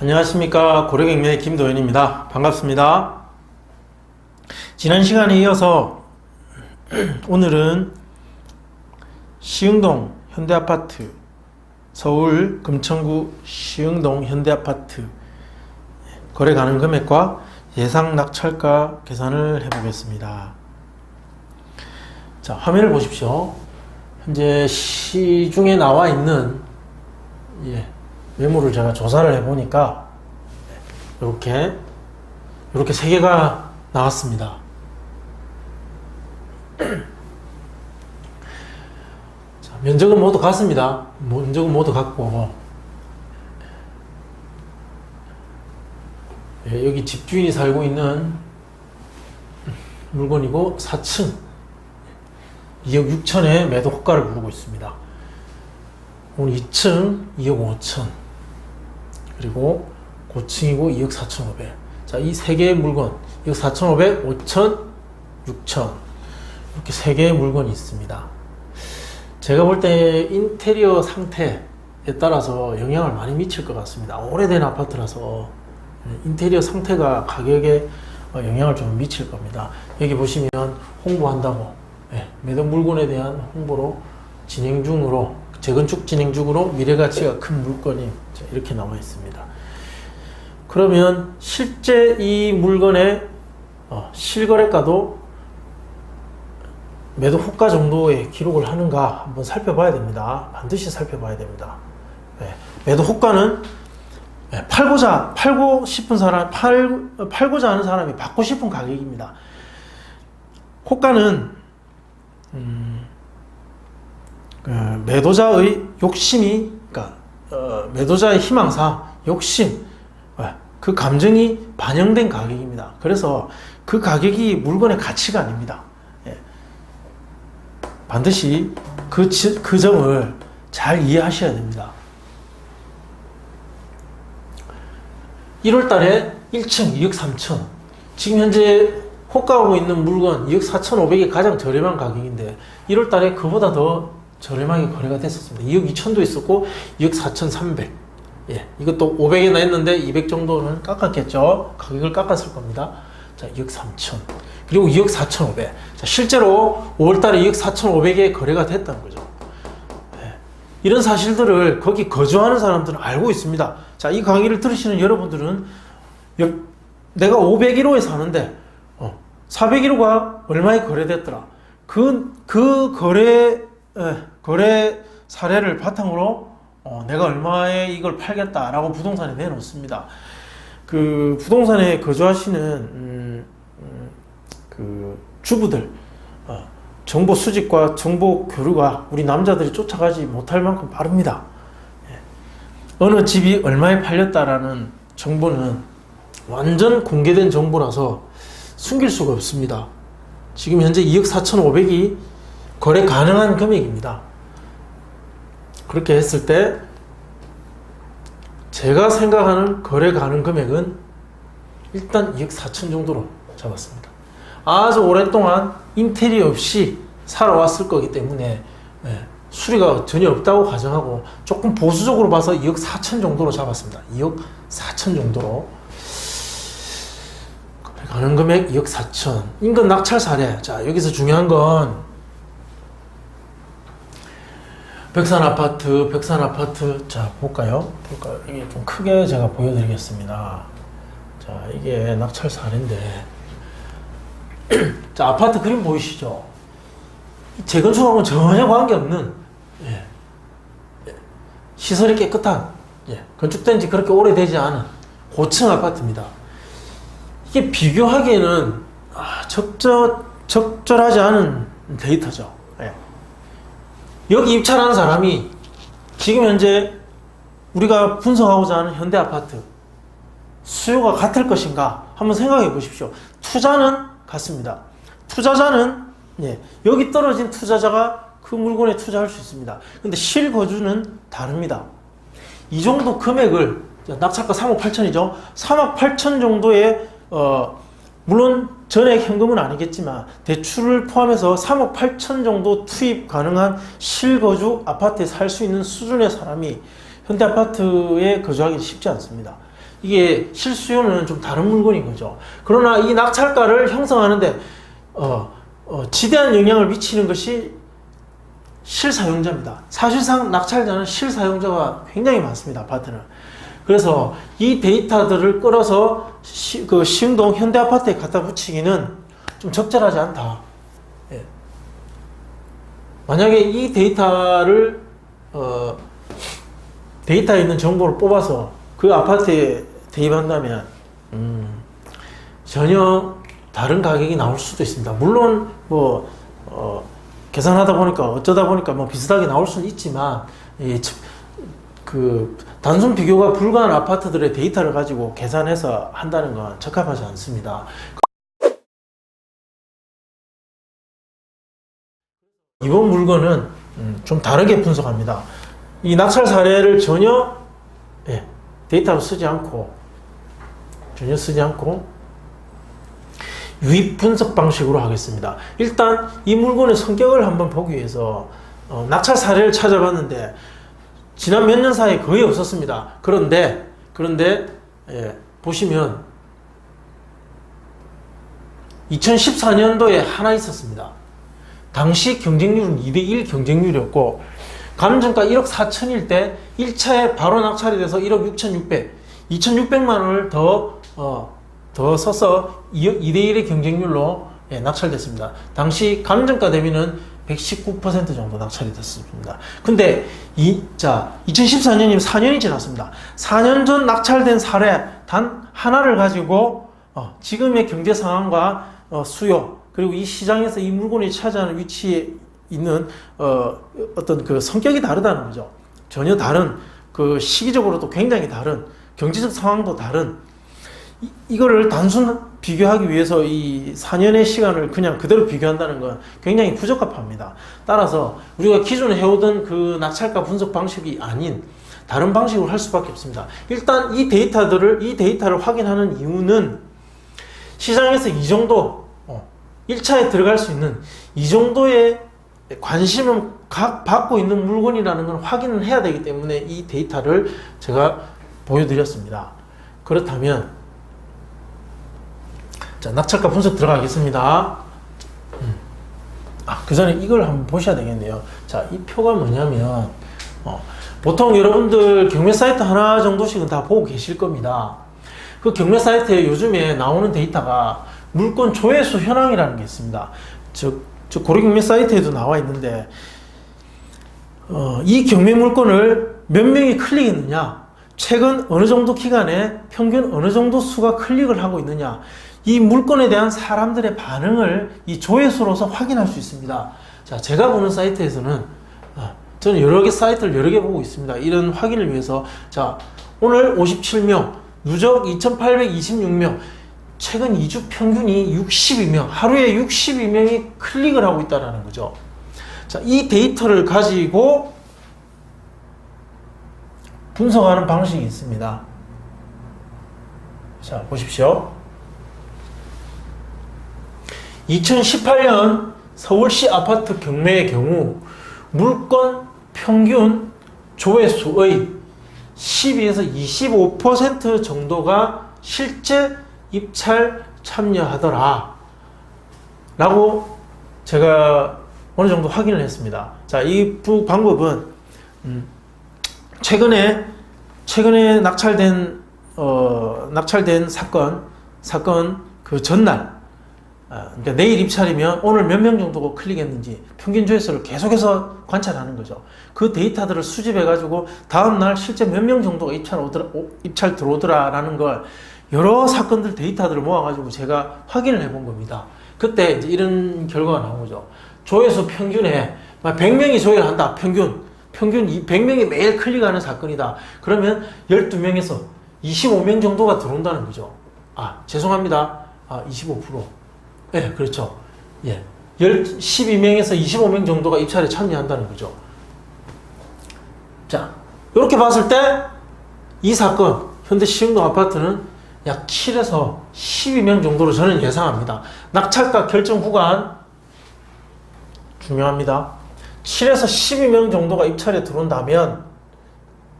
안녕하십니까. 고려경매의 김도현입니다. 반갑습니다. 지난 시간에 이어서 오늘은 시흥동 현대아파트, 서울 금천구 시흥동 현대아파트 거래 가능 금액과 예상 낙찰가 계산을 해보겠습니다. 자, 화면을 보십시오. 현재 시중에 나와 있는 매물을 제가 조사를 해보니까 이렇게 세 개가 나왔습니다. 자, 면적은 모두 같습니다. 면적은 모두 같고, 여기 집주인이 살고 있는 물건이고 4층 2억 6천에 매도 호가를 부르고 있습니다. 오늘 2층 2억 5천, 그리고 고층이고 2억 4,500. 자, 이 세 개의 물건 2억 4,500, 5천, 6천, 이렇게 세 개의 물건이 있습니다. 제가 볼 때 인테리어 상태에 따라서 영향을 많이 미칠 것 같습니다. 오래된 아파트라서 인테리어 상태가 가격에 영향을 좀 미칠 겁니다. 여기 보시면 홍보한다고, 매도 물건에 대한 홍보로 진행 중으로, 재건축 진행 중으로 미래가치가 큰 물건이 이렇게 나와 있습니다. 그러면 실제 이 물건의 실거래가도 매도 호가 정도의 기록을 하는가 한번 살펴봐야 됩니다. 반드시 살펴봐야 됩니다. 매도 호가는 팔고 싶은 사람, 팔고자 하는 사람이 받고 싶은 가격입니다. 호가는 매도자의 욕심이, 그러니까 매도자의 희망사, 욕심, 그 감정이 반영된 가격입니다. 그래서 그 가격이 물건의 가치가 아닙니다. 반드시 그 점을 잘 이해하셔야 됩니다. 1월 달에 1층 2억 3천, 지금 현재 호가하고 있는 물건 2억 4,500이 가장 저렴한 가격인데 1월 달에 그보다 더 저렴하게 거래가 됐었습니다. 2억 2천도 있었고 2억 4,300. 이것도 500이나 했는데 200 정도는 깎았겠죠. 가격을 깎았을 겁니다. 자, 2억 3천, 그리고 2억 4,500. 자, 실제로 5월 달에 2억 4,500에 거래가 됐다는 거죠. 이런 사실들을 거기 거주하는 사람들은 알고 있습니다. 자, 이 강의를 들으시는 여러분들은 내가 501호에 사는데 401호가 얼마에 거래됐더라. 그 거래 사례를 바탕으로 내가 얼마에 이걸 팔겠다라고 부동산에 내놓습니다. 그 부동산에 거주하시는 그 주부들, 정보 수집과 정보 교류가 우리 남자들이 쫓아가지 못할 만큼 빠릅니다. 어느 집이 얼마에 팔렸다라는 정보는 완전 공개된 정보라서 숨길 수가 없습니다. 지금 현재 2억 4,500이 거래 가능한 금액입니다. 그렇게 했을 때 제가 생각하는 거래 가능 금액은 일단 2억 4천 정도로 잡았습니다. 아주 오랫동안 인테리어 없이 살아왔을 거기 때문에 수리가 전혀 없다고 가정하고 조금 보수적으로 봐서 2억 4천 정도로 잡았습니다. 2억 4천 정도로 거래 가능 금액 2억 4천. 인근 낙찰 사례. 자, 여기서 중요한 건 벽산 아파트. 자, 볼까요? 이게 좀 크게 제가 보여드리겠습니다. 자, 이게 낙찰 사례인데, 자, 아파트 그림 보이시죠? 재건축하고는 전혀 관계없는, 시설이 깨끗한, 건축된 지 그렇게 오래되지 않은 고층 아파트입니다. 이게 비교하기에는 적절하지 않은 데이터죠. 여기 입찰하는 사람이 지금 현재 우리가 분석하고자 하는 현대아파트 수요가 같을 것인가 한번 생각해 보십시오. 투자는 같습니다. 투자자는 여기 떨어진 투자자가 그 물건에 투자할 수 있습니다. 근데 실거주는 다릅니다. 이 정도 금액을, 낙찰가 3억 8천이죠. 3억 8천 정도의 물론 전액 현금은 아니겠지만 대출을 포함해서 3억 8천 정도 투입 가능한 실거주 아파트에 살 수 있는 수준의 사람이 현대아파트에 거주하기 쉽지 않습니다. 이게 실수요는 좀 다른 물건인 거죠. 그러나 이 낙찰가를 형성하는데 지대한 영향을 미치는 것이 실사용자입니다. 사실상 낙찰자는 실사용자가 굉장히 많습니다. 아파트는. 그래서 이 데이터들을 끌어서 그 시흥동 현대아파트에 갖다 붙이기는 좀 적절하지 않다. 예. 만약에 이 데이터를 데이터에 있는 정보를 뽑아서 그 아파트에 대입한다면 전혀 다른 가격이 나올 수도 있습니다. 물론 계산하다 보니까 어쩌다 보니까 비슷하게 나올 수는 있지만 그 단순 비교가 불가한 아파트들의 데이터를 가지고 계산해서 한다는 건 적합하지 않습니다. 이번 물건은 좀 다르게 분석합니다. 이 낙찰 사례를 전혀 데이터로 쓰지 않고 유입 분석 방식으로 하겠습니다. 일단 이 물건의 성격을 한번 보기 위해서 낙찰 사례를 찾아봤는데 지난 몇 년 사이에 거의 없었습니다. 그런데 보시면 2014년도에 하나 있었습니다. 당시 경쟁률은 2대1 경쟁률이었고 감정가 1억 4천일 때 1차에 바로 낙찰이 돼서 1억 6,600, 2,600만 원을 더 써서 2대1의 경쟁률로 낙찰됐습니다. 당시 감정가 대비는 119% 정도 낙찰이 됐습니다. 근데 2014년이면 4년이 지났습니다. 4년 전 낙찰된 사례 단 하나를 가지고 지금의 경제 상황과 수요 그리고 이 시장에서 이 물건이 차지하는 위치에 있는 어떤 그 성격이 다르다는 거죠. 전혀 다른 그 시기적으로도 굉장히 다른 경제적 상황도 다른 이거를 단순 비교하기 위해서 이 4년의 시간을 그냥 그대로 비교한다는 건 굉장히 부적합합니다. 따라서 우리가 기존에 해오던 그 낙찰가 분석 방식이 아닌 다른 방식으로 할 수밖에 없습니다. 일단 이 데이터를 확인하는 이유는 시장에서 이 정도 1차에 들어갈 수 있는 이 정도의 관심을 받고 있는 물건이라는 걸 확인을 해야 되기 때문에 이 데이터를 제가 보여드렸습니다. 그렇다면 낙찰가 분석 들어가겠습니다. 그 전에 이걸 한번 보셔야 되겠네요. 이 표가 뭐냐면 보통 여러분들 경매 사이트 하나 정도씩은 다 보고 계실 겁니다. 그 경매 사이트에 요즘에 나오는 데이터가 물건 조회수 현황이라는 게 있습니다. 저 고려경매 사이트에도 나와 있는데 이 경매 물건을 몇 명이 클릭했느냐, 최근 어느 정도 기간에 평균 어느 정도 수가 클릭을 하고 있느냐, 이 물건에 대한 사람들의 반응을 이 조회수로서 확인할 수 있습니다. 제가 보는 사이트에서는 저는 여러 개 사이트를 여러 개 보고 있습니다. 이런 확인을 위해서 오늘 57명, 누적 2,826명, 최근 2주 평균이 62명, 하루에 62명이 클릭을 하고 있다는 거죠. 이 데이터를 가지고 분석하는 방식이 있습니다. 보십시오. 2018년 서울시 아파트 경매의 경우 물건 평균 조회수의 12에서 25% 정도가 실제 입찰 참여하더라 라고 제가 어느 정도 확인을 했습니다. 이 방법은 최근에 낙찰된 사건 그 전날, 그러니까 내일 입찰이면 오늘 몇 명 정도가 클릭했는지 평균 조회수를 계속해서 관찰하는 거죠. 그 데이터들을 수집해 가지고 다음날 실제 몇 명 정도가 입찰 들어오더라라는 걸 여러 사건들 데이터들을 모아가지고 제가 확인을 해본 겁니다. 그때 이제 이런 결과가 나온 거죠. 조회수 평균에 100명이 조회를 한다. 평균 100명이 매일 클릭하는 사건이다. 그러면 12명에서 25명 정도가 들어온다는 거죠. 죄송합니다. 25%. 예, 그렇죠. 12명에서 25명 정도가 입찰에 참여한다는 거죠. 이렇게 봤을 때 이 사건, 현대 시흥동 아파트는 약 7에서 12명 정도로 저는 예상합니다. 낙찰가 결정 구간 중요합니다. 7에서 12명 정도가 입찰에 들어온다면,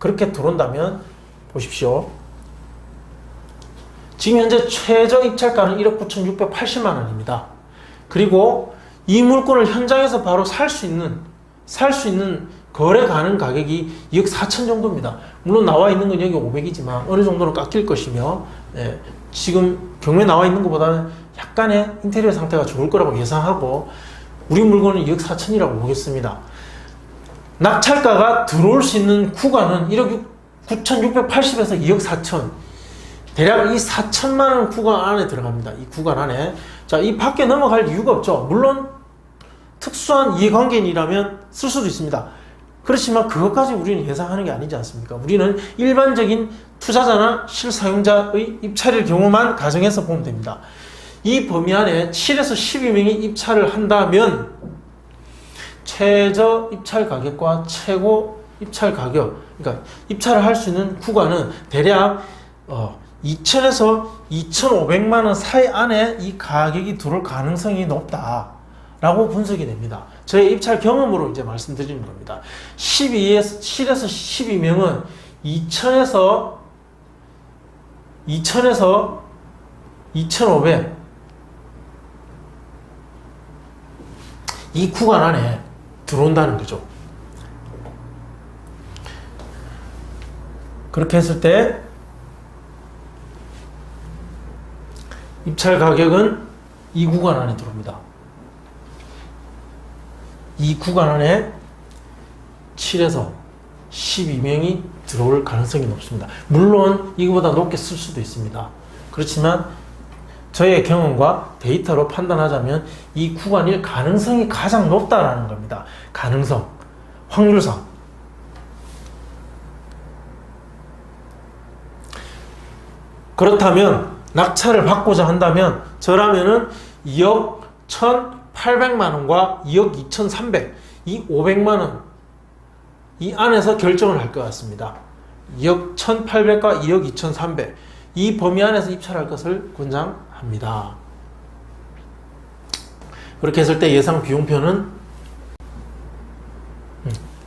그렇게 들어온다면 보십시오. 지금 현재 최저 입찰가는 1억 9,680만 원입니다. 그리고 이 물건을 현장에서 바로 살 수 있는 거래 가능 가격이 2억 4천 정도입니다. 물론 나와 있는 건 여기 500이지만 어느 정도는 깎일 것이며, 지금 경매에 나와 있는 것보다는 약간의 인테리어 상태가 좋을 거라고 예상하고, 우리 물건은 2억 4천이라고 보겠습니다. 낙찰가가 들어올 수 있는 구간은 1억 9,680에서 2억 4천. 대략 이 4천만 원 구간 안에 들어갑니다. 이 구간 안에. 자, 이 밖에 넘어갈 이유가 없죠. 물론 특수한 이해관계인이라면 쓸 수도 있습니다. 그렇지만 그것까지 우리는 예상하는 게 아니지 않습니까? 우리는 일반적인 투자자나 실사용자의 입찰일 경우만 가정해서 보면 됩니다. 이 범위 안에 7에서 12명이 입찰을 한다면 최저 입찰 가격과 최고 입찰 가격, 그러니까 입찰을 할 수 있는 구간은 대략 2천에서 2,500만 원 사이 안에 이 가격이 들어올 가능성이 높다라고 분석이 됩니다. 저의 입찰 경험으로 이제 말씀드리는 겁니다. 7에서 12명은 2천에서 2,500 이 구간 안에 들어온다는 거죠. 그렇게 했을 때 입찰 가격은 이 구간 안에 들어옵니다. 이 구간 안에 7에서 12명이 들어올 가능성이 높습니다. 물론 이거보다 높게 쓸 수도 있습니다. 그렇지만 저의 경험과 데이터로 판단하자면 이 구간일 가능성이 가장 높다라는 겁니다. 가능성, 확률상. 그렇다면 낙찰을 받고자 한다면 저라면은 2억 1,800만 원과 2억 2,300, 이 500만 원 이 안에서 결정을 할 것 같습니다. 2억 1,800과 2억 2,300 이 범위 안에서 입찰할 것을 권장합니다. 그렇게 했을 때 예상 비용표는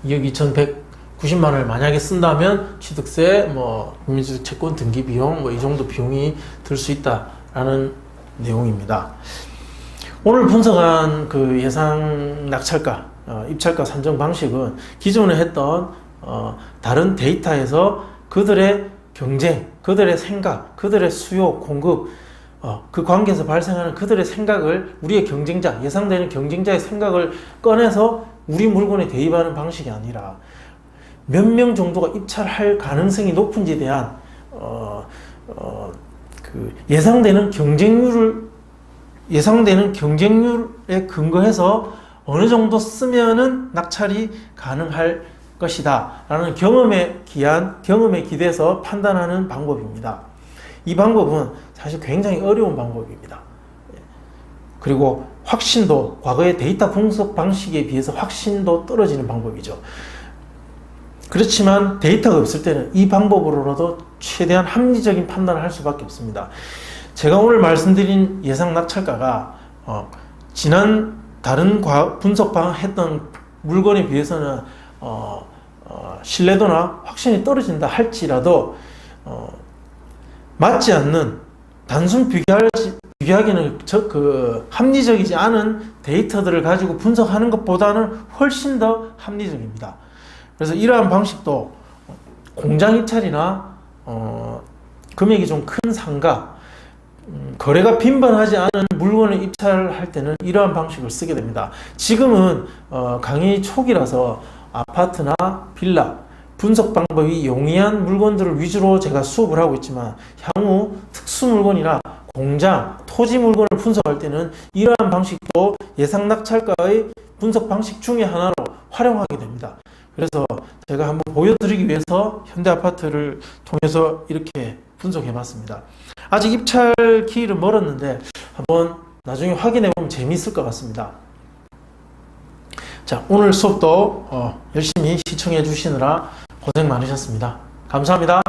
2억 2,190만 원을 만약에 쓴다면 취득세, 국민주택 채권 등기 비용, 이 정도 비용이 들 수 있다라는 내용입니다. 오늘 분석한 그 예상 낙찰가, 입찰가 산정 방식은 기존에 했던 다른 데이터에서 그들의 경쟁, 그들의 생각, 그들의 수요, 공급, 그 관계에서 발생하는 그들의 생각을 우리의 경쟁자, 예상되는 경쟁자의 생각을 꺼내서 우리 물건에 대입하는 방식이 아니라 몇 명 정도가 입찰할 가능성이 높은지에 대한 그 예상되는 경쟁률에 근거해서 어느 정도 쓰면은 낙찰이 가능할 것이다 라는 경험에 기대서 판단하는 방법입니다. 이 방법은 사실 굉장히 어려운 방법입니다. 그리고 확신도, 과거의 데이터 분석 방식에 비해서 확신도 떨어지는 방법이죠. 그렇지만 데이터가 없을 때는 이 방법으로라도 최대한 합리적인 판단을 할 수밖에 없습니다. 제가 오늘 말씀드린 예상 낙찰가가 지난 다른 분석했던 물건에 비해서는 신뢰도나 확신이 떨어진다 할지라도 맞지 않는, 단순 비교하기는 합리적이지 않은 데이터들을 가지고 분석하는 것보다는 훨씬 더 합리적입니다. 그래서 이러한 방식도 공장 입찰이나 금액이 좀 큰 상가, 거래가 빈번하지 않은 물건을 입찰할 때는 이러한 방식을 쓰게 됩니다. 지금은 강의 초기라서 아파트나 빌라, 분석 방법이 용이한 물건들을 위주로 제가 수업을 하고 있지만 향후 특수 물건이나 공장, 토지 물건을 분석할 때는 이러한 방식도 예상 낙찰가의 분석 방식 중에 하나로 활용하게 됩니다. 그래서 제가 한번 보여드리기 위해서 현대아파트를 통해서 이렇게 분석해 봤습니다. 아직 입찰 기일은 멀었는데 한번 나중에 확인해 보면 재미있을 것 같습니다. 자, 오늘 수업도 열심히 시청해 주시느라 고생 많으셨습니다. 감사합니다.